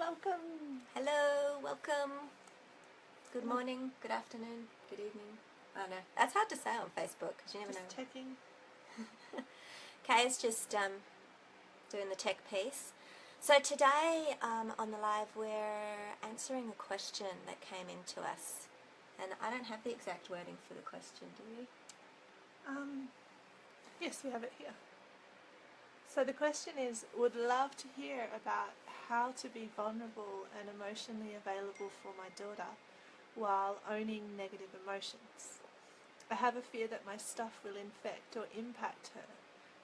welcome. Hello, welcome. Good morning, good afternoon, good evening. I don't know. That's hard to say on Facebook because you never Just know. checking. Kay's just doing the tech piece. So today on the live we're answering a question that came into us. And I don't have the exact wording for the question, do you? Yes, we have it here. So the question is, would love to hear about how to be vulnerable and emotionally available for my daughter while owning negative emotions. I have a fear that my stuff will infect or impact her,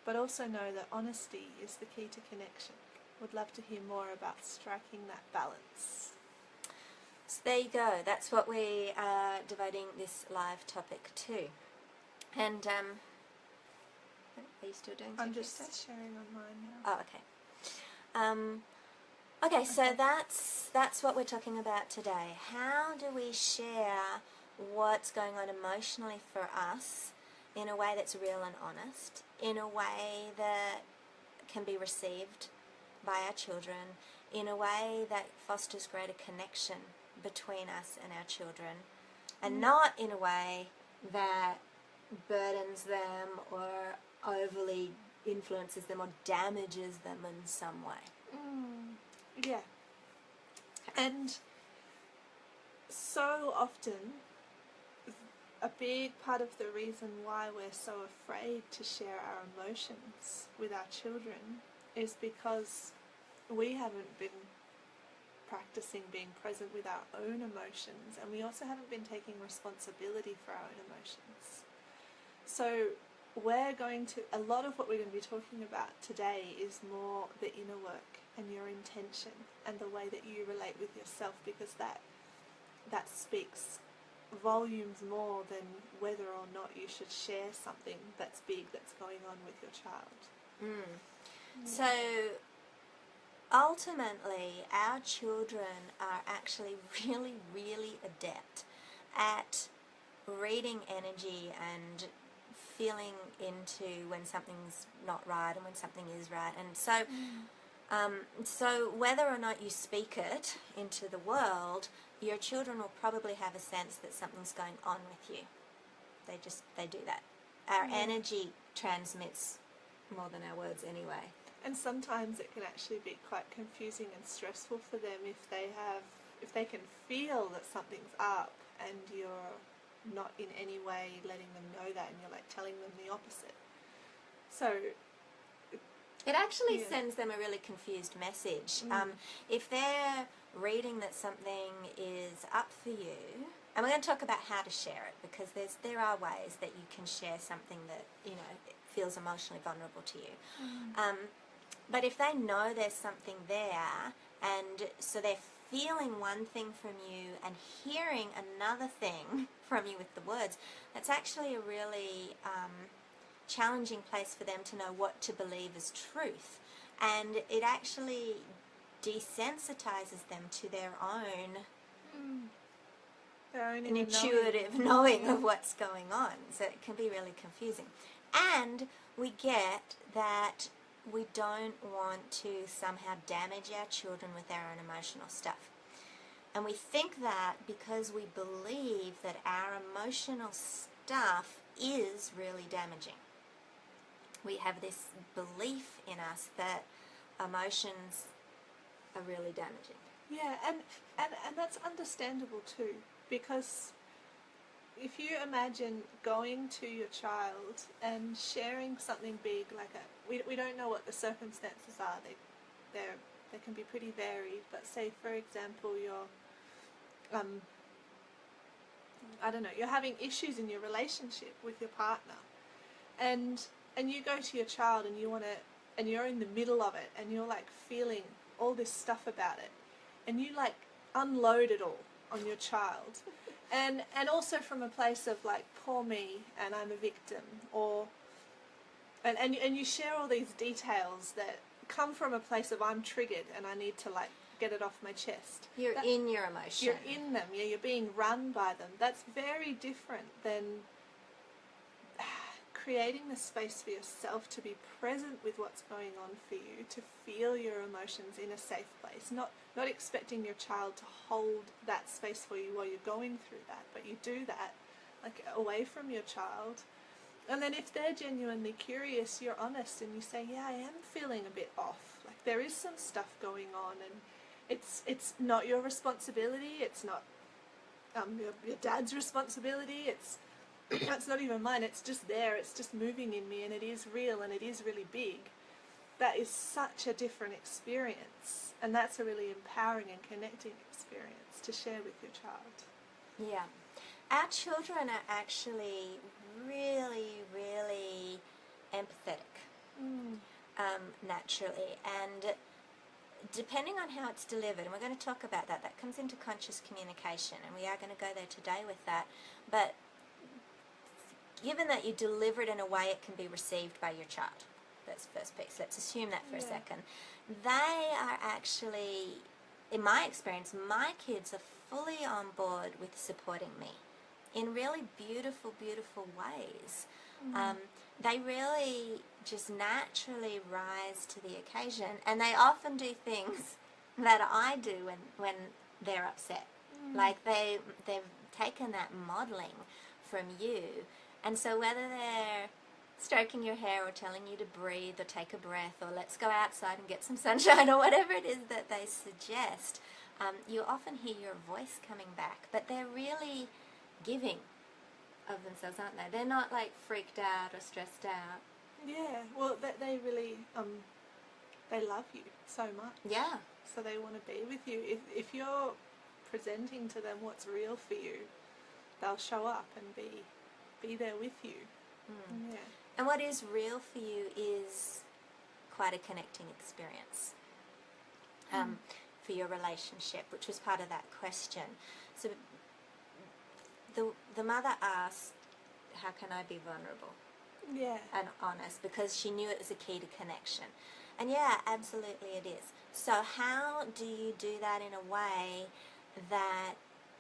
but also know that honesty is the key to connection. Would love to hear more about striking that balance. So there you go. That's what we are devoting this live topic to. And are you still doing I'm tech just research? sharing on mine now. Oh, okay. Okay, so that's what we're talking about today. How do we share what's going on emotionally for us in a way that's real and honest, in a way that can be received by our children, in a way that fosters greater connection between us and our children, and not in a way that burdens them or overly influences them or damages them in some way. Yeah. And so often, a big part of the reason why we're so afraid to share our emotions with our children is because we haven't been practicing being present with our own emotions, and we also haven't been taking responsibility for our own emotions. So a lot of what we're going to be talking about today is more the inner work and your intention and the way that you relate with yourself, because that speaks volumes more than whether or not you should share something that's big that's going on with your child. So ultimately our children are actually really, really adept at reading energy and feeling into when something's not right and when something is right. And so so whether or not you speak it into the world, your children will probably have a sense that something's going on with you. They do that. Our energy transmits more than our words anyway. And sometimes it can actually be quite confusing and stressful for them if they can feel that something's up and you're not in any way letting them know that, and you're like telling them the opposite. So it actually sends them a really confused message. If they're reading that something is up for you, and we're going to talk about how to share it, because there are ways that you can share something that it feels emotionally vulnerable to you. But if they know there's something there, and so they're feeling one thing from you and hearing another thing from you with the words, that's actually a really challenging place for them to know what to believe as truth. And it actually desensitizes them to their own intuitive knowing of what's going on. So it can be really confusing. And we get that we don't want to somehow damage our children with our own emotional stuff. And we think that because we believe that our emotional stuff is really damaging. We have this belief in us that emotions are really damaging. Yeah, and that's understandable too, because if you imagine going to your child and sharing something big like we don't know what the circumstances are. They can be pretty varied, but say for example you're you're having issues in your relationship with your partner, and you go to your child and you're in the middle of it and you're like feeling all this stuff about it, and you like unload it all on your child. And also from a place of like, poor me and I'm a victim, or and you share all these details that come from a place of I'm triggered and I need to like get it off my chest. You're in your emotion. You're in them. You're being run by them. That's very different than creating the space for yourself to be present with what's going on for you, to feel your emotions in a safe place, not expecting your child to hold that space for you while you're going through that, but you do that like away from your child. And then if they're genuinely curious, you're honest and you say, yeah, I am feeling a bit off. Like there is some stuff going on, and it's not your responsibility. It's not your dad's responsibility. It's not even mine. It's just there. It's just moving in me, and it is real, and it is really big. That is such a different experience, and that's a really empowering and connecting experience to share with your child. Yeah. Our children are actually really, really empathetic, naturally, and depending on how it's delivered, and we're going to talk about that, that comes into conscious communication, and we are going to go there today with that, but given that you deliver it in a way it can be received by your child, that's the first piece, let's assume that for a second, they are actually, in my experience, my kids are fully on board with supporting me in really beautiful, beautiful ways. They really just naturally rise to the occasion, and they often do things that I do when they're upset. Like they've taken that modelling from you, and so whether they're stroking your hair or telling you to breathe or take a breath or let's go outside and get some sunshine or whatever it is that they suggest, you often hear your voice coming back, but they're really giving of themselves, aren't they? They're not like freaked out or stressed out. Yeah, well, they really, they love you so much. Yeah. So they want to be with you. If you're presenting to them what's real for you, they'll show up and be there with you. Yeah. And what is real for you is quite a connecting experience for your relationship, which was part of that question. So the mother asked, how can I be vulnerable? Yeah. And honest, because she knew it was a key to connection. And yeah, absolutely it is. So how do you do that in a way that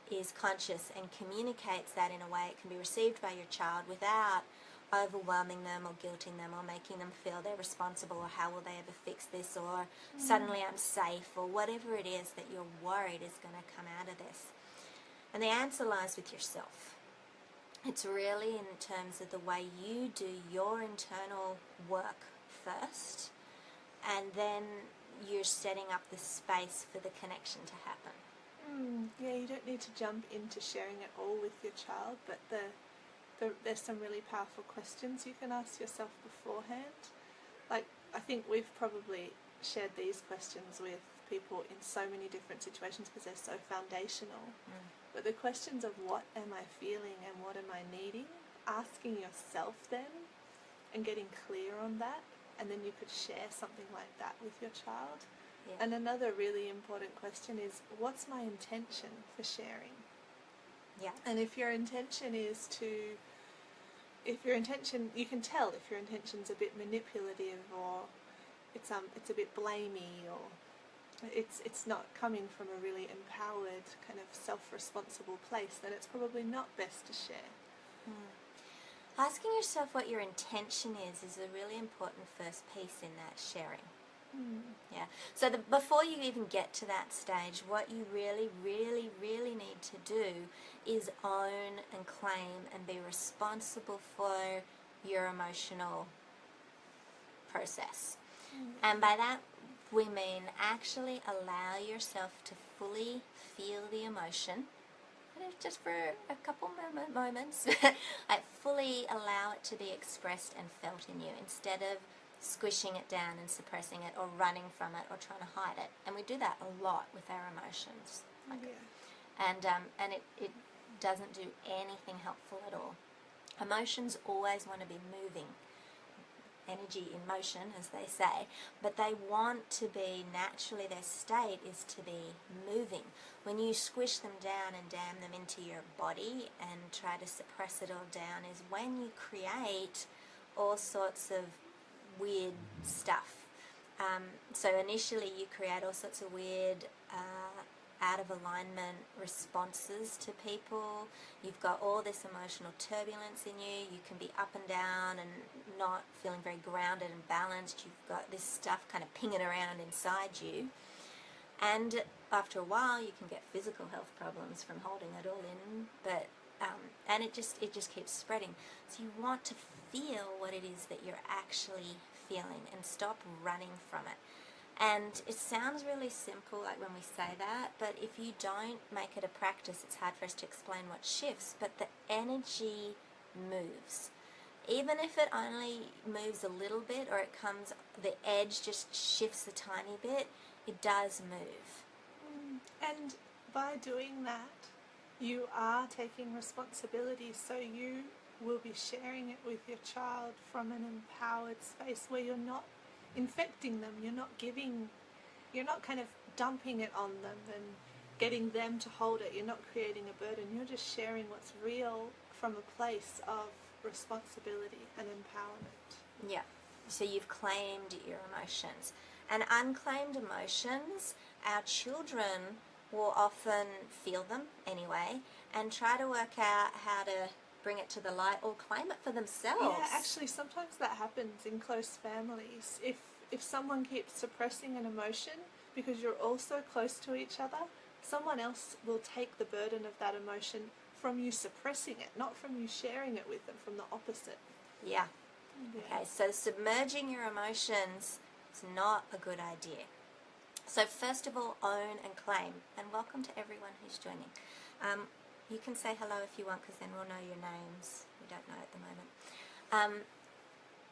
is conscious and communicates that in a way it can be received by your child without overwhelming them or guilting them or making them feel they're responsible, or how will they ever fix this, or suddenly I'm safe, or whatever it is that you're worried is going to come out of this? And the answer lies with yourself. It's really in terms of the way you do your internal work first, and then you're setting up the space for the connection to happen. Yeah, you don't need to jump into sharing it all with your child, but there's some really powerful questions you can ask yourself beforehand. Like, I think we've probably shared these questions with people in so many different situations because they're so foundational. But the questions of what am I feeling and what am I needing, asking yourself them and getting clear on that, and then you could share something like that with your child. Yeah. And another really important question is, what's my intention for sharing? Yeah. And if your intention is you can tell if your intention's a bit manipulative, or it's a bit blamey, or it's not coming from a really empowered, kind of self-responsible place, then it's probably not best to share. Asking yourself what your intention is a really important first piece in that sharing. Yeah. So before you even get to that stage, what you really, really, really need to do is own and claim and be responsible for your emotional process. And by that we mean actually allow yourself to fully feel the emotion, just for a couple moments. Like, fully allow it to be expressed and felt in you, instead of squishing it down and suppressing it or running from it or trying to hide it. And we do that a lot with our emotions. And it doesn't do anything helpful at all. Emotions always want to be moving. Energy in motion, as they say, but they want to be, naturally their state is to be moving. When you squish them down and dam them into your body and try to suppress it all down is when you create all sorts of weird stuff. So initially you create all sorts of weird out of alignment responses to people. You've got all this emotional turbulence in you. You can be up and down and not feeling very grounded and balanced. You've got this stuff kind of pinging around inside you. And after a while, you can get physical health problems from holding it all in. But and it just keeps spreading. So you want to feel what it is that you're actually feeling and stop running from it. And it sounds really simple, like when we say that, but if you don't make it a practice, it's hard for us to explain what shifts, but the energy moves. Even if it only moves a little bit, or it comes, the edge just shifts a tiny bit, it does move. And by doing that, you are taking responsibility, so you will be sharing it with your child from an empowered space where you're not infecting them, you're not kind of dumping it on them and getting them to hold it, you're not creating a burden, you're just sharing what's real from a place of responsibility and empowerment. Yeah, so you've claimed your emotions. And unclaimed emotions, our children will often feel them anyway and try to work out how to bring it to the light or claim it for themselves. Yeah, actually sometimes that happens in close families. If someone keeps suppressing an emotion because you're also close to each other, someone else will take the burden of that emotion from you suppressing it, not from you sharing it with them, from the opposite. Yeah. Okay, so submerging your emotions is not a good idea. So first of all, own and claim. And welcome to everyone who's joining. You can say hello if you want, because then we'll know your names. We don't know at the moment.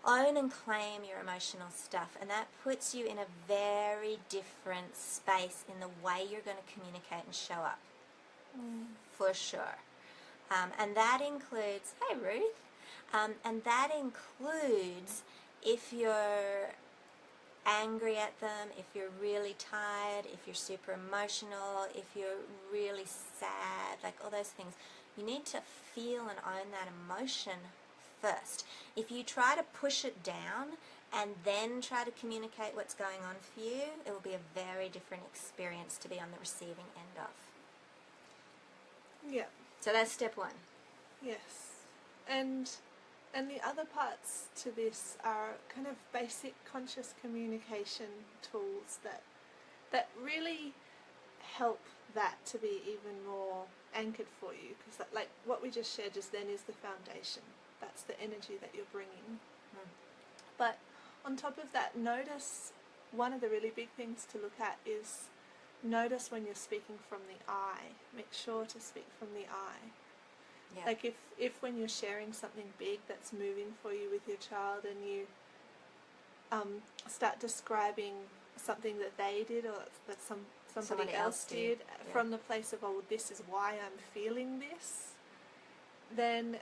Own and claim your emotional stuff, and that puts you in a very different space in the way you're going to communicate and show up. For sure. And that includes, hey Ruth, and that includes if you're angry at them, if you're really tired, if you're super emotional, if you're really sad, like all those things. You need to feel and own that emotion first. If you try to push it down and then try to communicate what's going on for you, it will be a very different experience to be on the receiving end of. Yeah. So that's step one. Yes. And the other parts to this are kind of basic conscious communication tools that really help that to be even more anchored for you, because like what we just shared just then is the foundation. That's the energy that you're bringing. But on top of that, notice, one of the really big things to look at is notice when you're speaking from the I. Make sure to speak from the I. Yeah. Like if when you're sharing something big that's moving for you with your child, and you start describing something that they did or that somebody else did from the place of, oh, this is why I'm feeling this, then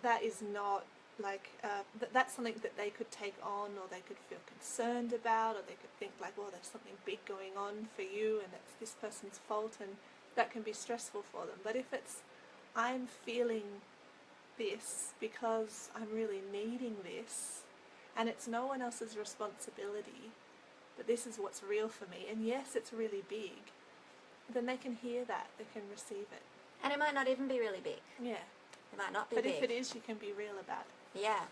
that is not like, that's something that they could take on, or they could feel concerned about, or they could think like, well, there's something big going on for you and it's this person's fault, and that can be stressful for them. But if it's, I'm feeling this because I'm really needing this, and it's no one else's responsibility, but this is what's real for me, and yes, it's really big, then they can hear that, they can receive it. And it might not even be really big. Yeah. It might not be but big. But if it is, you can be real about it. Yeah.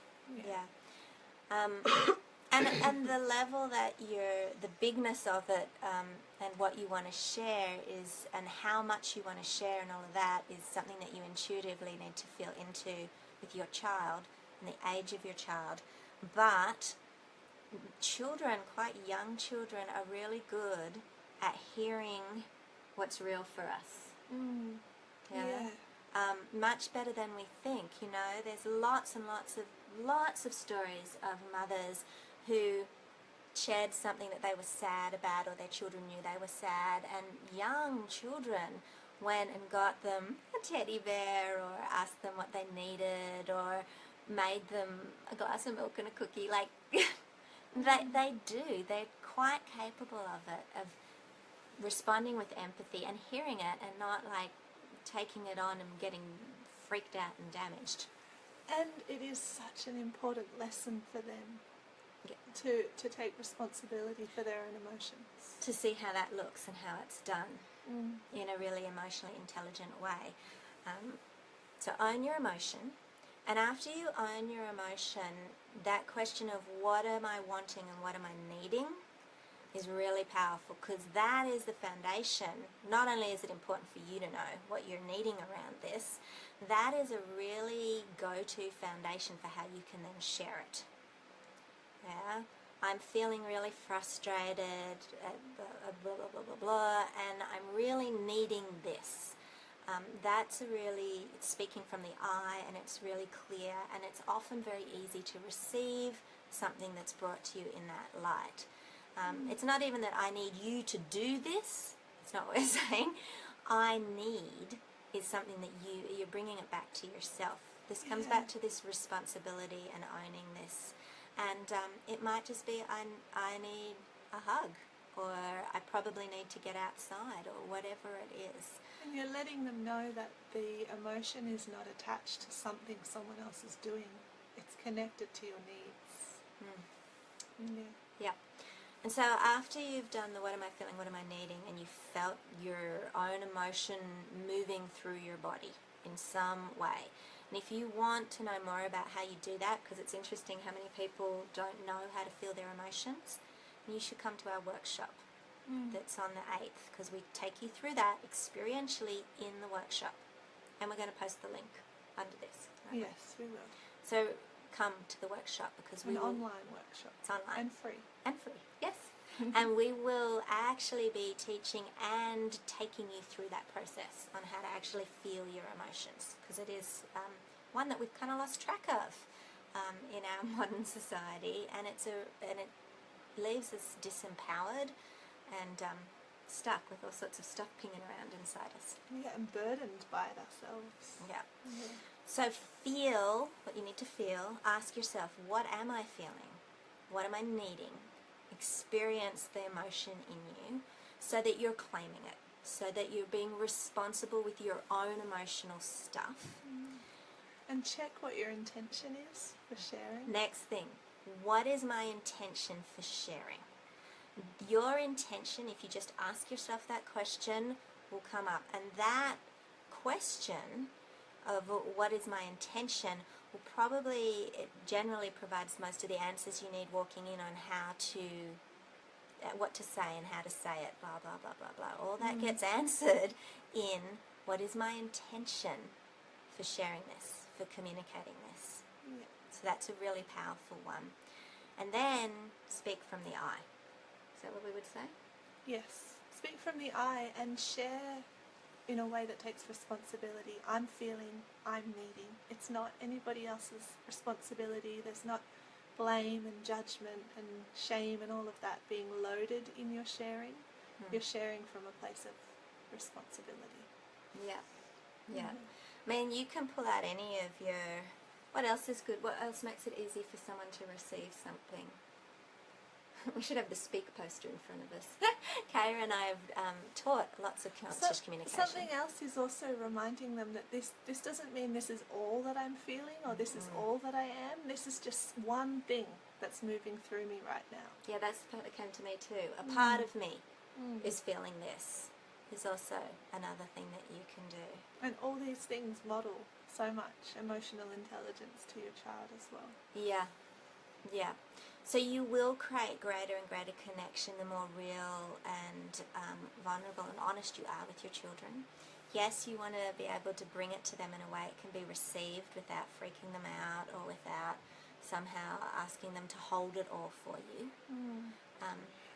And the level that the bigness of it, and what you want to share is, and how much you want to share and all of that is something that you intuitively need to feel into with your child and the age of your child. But children, quite young children, are really good at hearing what's real for us. Yeah. Much better than we think. You know, there's lots and lots of stories of mothers who shared something that they were sad about, or their children knew they were sad, and young children went and got them a teddy bear, or asked them what they needed, or made them a glass of milk and a cookie. Like they do. They're quite capable of it, of responding with empathy and hearing it, and not like taking it on and getting freaked out and damaged. And it is such an important lesson for them to take responsibility for their own emotions. To see how that looks and how it's done. in a really emotionally intelligent way. So own your emotion. And after you own your emotion, that question of what am I wanting and what am I needing is really powerful, because that is the foundation. Not only is it important for you to know what you're needing around this, that is a really go-to foundation for how you can then share it. Yeah, I'm feeling really frustrated, blah, blah, blah, blah, blah, and I'm really needing this. That's it's speaking from the I, and it's really clear, and it's often very easy to receive something that's brought to you in that light. It's not even that I need you to do this. It's not what we're saying. I need is something that you're bringing it back to yourself. This comes back to this responsibility and owning this. And it might just be I need a hug, or I probably need to get outside, or whatever it is. And you're letting them know that the emotion is not attached to something someone else is doing. It's connected to your needs. Yeah. And so after you've done the what am I feeling, what am I needing, and you felt your own emotion moving through your body in some way, and if you want to know more about how you do that, because it's interesting how many people don't know how to feel their emotions, you should come to our workshop that's on the 8th, because we take you through that experientially in the workshop, and we're going to post the link under this. Yes, we will. So come to the workshop, because An online workshop. It's online. And free, yes. And we will actually be teaching and taking you through that process on how to actually feel your emotions, because it is one that we've kind of lost track of in our modern society, and it leaves us disempowered and stuck with all sorts of stuff pinging around inside us. Yeah, and burdened by it ourselves. Yeah. So feel what you need to feel. Ask yourself, what am I feeling? What am I needing? Experience the emotion in you so that you're claiming it, so that you're being responsible with your own emotional stuff. And check what your intention is for sharing. Next thing, what is my intention for sharing? Your intention, if you just ask yourself that question, will come up. And that question of what is my intention will probably, it generally provides most of the answers you need walking in on how to, what to say and how to say it, blah, blah, blah, blah, blah. All that gets answered in what is my intention for sharing this, for communicating this. So that's a really powerful one. And then speak from the I. Is that what we would say? Yes. Speak from the I and share in a way that takes responsibility. I'm feeling, I'm needing. It's not anybody else's responsibility. There's not blame and judgment and shame and all of that being loaded in your sharing. You're sharing from a place of responsibility. Yeah. I mean, you can pull out any of your... What else is good? What else makes it easy for someone to receive something? We should have the speak poster in front of us. Kara and I have taught lots of conscious communication. Something else is also reminding them that this doesn't mean this is all that I'm feeling, or this is all that I am. This is just one thing that's moving through me right now. Yeah, that's the part that came to me too. A part of me is feeling this. Is also another thing that you can do. And all these things model so much emotional intelligence to your child as well. Yeah. So you will create greater and greater connection the more real and vulnerable and honest you are with your children. Yes, you want to be able to bring it to them in a way it can be received without freaking them out or without somehow asking them to hold it all for you.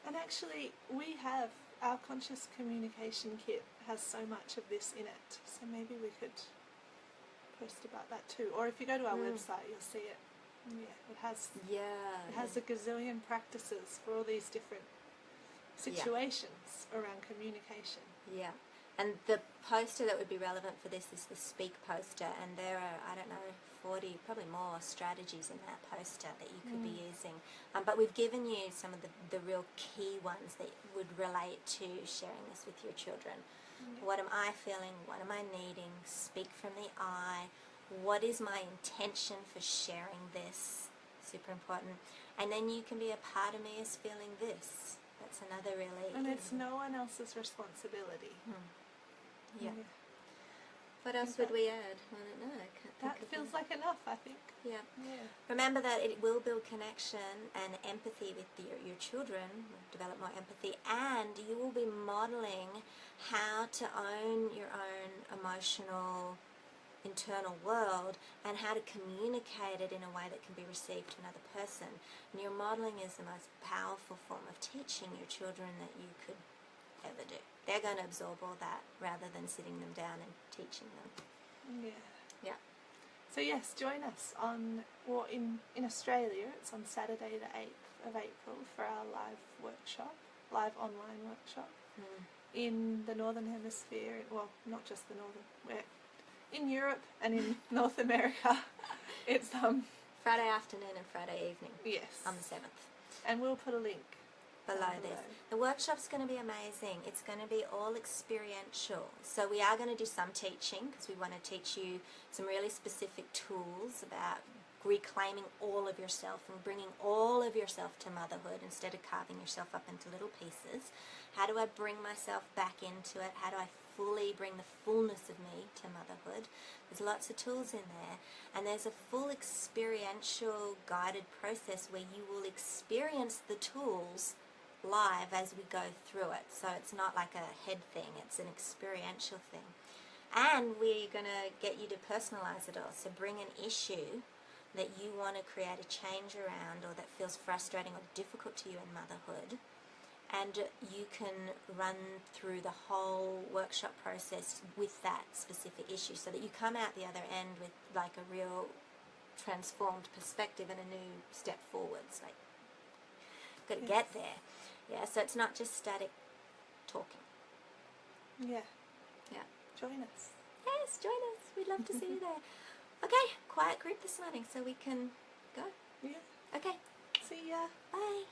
And actually, we have, our conscious communication kit has so much of this in it. So maybe we could post about that too. Or if you go to our website, you'll see it. Yeah, it has a gazillion practices for all these different situations around communication. Yeah. And the poster that would be relevant for this is the speak poster, and there are, I don't know, 40, probably more strategies in that poster that you could be using. But we've given you some of the real key ones that would relate to sharing this with your children. What am I feeling? What am I needing? Speak from the I. What is my intention for sharing this? Super important. And then you can be a part of me is feeling this. That's another really... And it's no one else's responsibility. Yeah. What else would we add? I don't know. I can't think That of feels like enough, I think. Yeah. Yeah. Remember that it will build connection and empathy with your children, develop more empathy, and you will be modeling how to own your own emotional internal world and how to communicate it in a way that can be received to another person. And your modeling is the most powerful form of teaching your children that you could ever do. They're going to absorb all that rather than sitting them down and teaching them. Yeah. Yeah. So yes, join us on, well, in Australia, it's on Saturday the 8th of April for our live online workshop. In the Northern Hemisphere, well, not just the Northern, we're in Europe and in North America, it's Friday afternoon and Friday evening. Yes. On the 7th. And we'll put a link below this. The workshop's going to be amazing. It's going to be all experiential. So we are going to do some teaching because we want to teach you some really specific tools about reclaiming all of yourself and bringing all of yourself to motherhood instead of carving yourself up into little pieces. How do I bring myself back into it? How do I fully bring the fullness of me to motherhood? There's lots of tools in there, and there's a full experiential guided process where you will experience the tools live as we go through it. So it's not like a head thing, it's an experiential thing. And we're going to get you to personalize it all. So bring an issue that you want to create a change around or that feels frustrating or difficult to you in motherhood, and you can run through the whole workshop process with that specific issue so that you come out the other end with like a real transformed perspective and a new step forwards. Like, got to get there. Yeah, so it's not just static talking. Yeah. Yeah. Join us. Yes, join us. We'd love to see you there. Okay, quiet group this morning so we can go. Yeah. Okay. See ya. Bye.